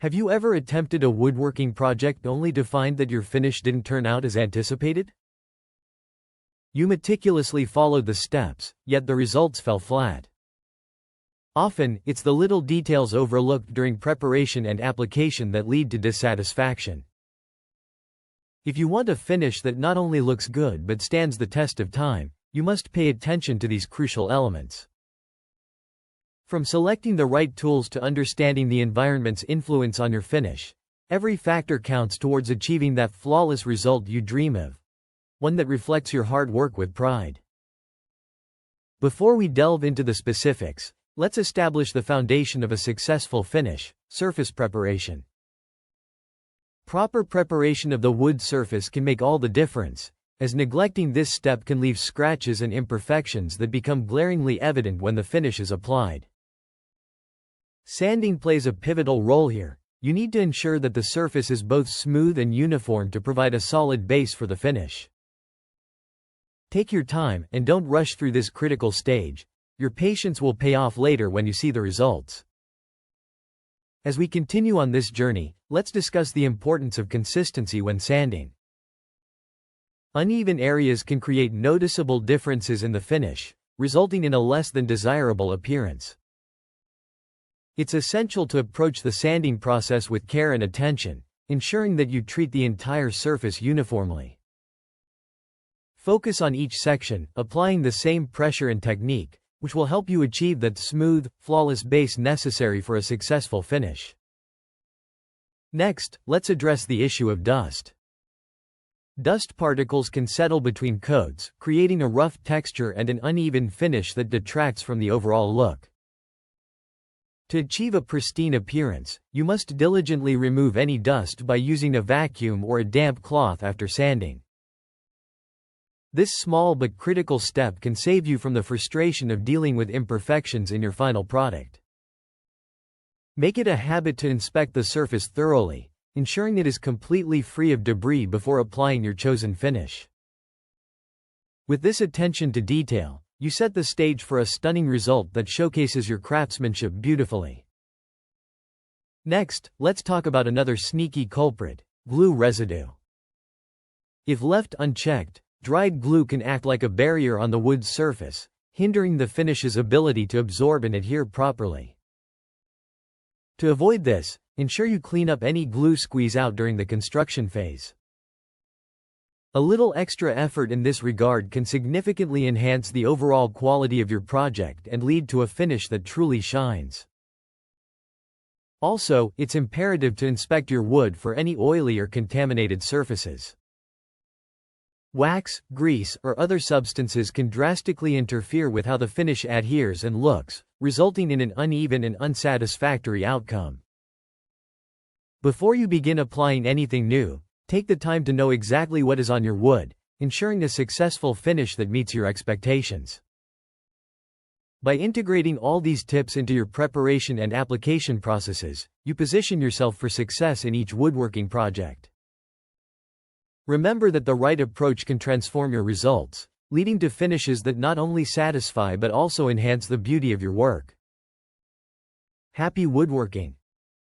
Have you ever attempted a woodworking project only to find that your finish didn't turn out as anticipated? You meticulously followed the steps, yet the results fell flat. Often, it's the little details overlooked during preparation and application that lead to dissatisfaction. If you want a finish that not only looks good but stands the test of time, you must pay attention to these crucial elements. From selecting the right tools to understanding the environment's influence on your finish, every factor counts towards achieving that flawless result you dream of, one that reflects your hard work with pride. Before we delve into the specifics, let's establish the foundation of a successful finish: surface preparation. Proper preparation of the wood surface can make all the difference, as neglecting this step can leave scratches and imperfections that become glaringly evident when the finish is applied. Sanding plays a pivotal role here. You need to ensure that the surface is both smooth and uniform to provide a solid base for the finish. Take your time and don't rush through this critical stage. Your patience will pay off later when you see the results. As we continue on this journey, let's discuss the importance of consistency when sanding. Uneven areas can create noticeable differences in the finish, resulting in a less than desirable appearance. It's essential to approach the sanding process with care and attention, ensuring that you treat the entire surface uniformly. Focus on each section, applying the same pressure and technique, which will help you achieve that smooth, flawless base necessary for a successful finish. Next, let's address the issue of dust. Dust particles can settle between coats, creating a rough texture and an uneven finish that detracts from the overall look. To achieve a pristine appearance, you must diligently remove any dust by using a vacuum or a damp cloth after sanding. This small but critical step can save you from the frustration of dealing with imperfections in your final product. Make it a habit to inspect the surface thoroughly, ensuring it is completely free of debris before applying your chosen finish. With this attention to detail, you set the stage for a stunning result that showcases your craftsmanship beautifully. Next, let's talk about another sneaky culprit: glue residue. If left unchecked, dried glue can act like a barrier on the wood surface, hindering the finish's ability to absorb and adhere properly. To avoid this, ensure you clean up any glue squeeze out during the construction phase. A little extra effort in this regard can significantly enhance the overall quality of your project and lead to a finish that truly shines. Also, it's imperative to inspect your wood for any oily or contaminated surfaces. Wax, grease, or other substances can drastically interfere with how the finish adheres and looks, resulting in an uneven and unsatisfactory outcome. Before you begin applying anything new, take the time to know exactly what is on your wood, ensuring a successful finish that meets your expectations. By integrating all these tips into your preparation and application processes, you position yourself for success in each woodworking project. Remember that the right approach can transform your results, leading to finishes that not only satisfy but also enhance the beauty of your work. Happy woodworking!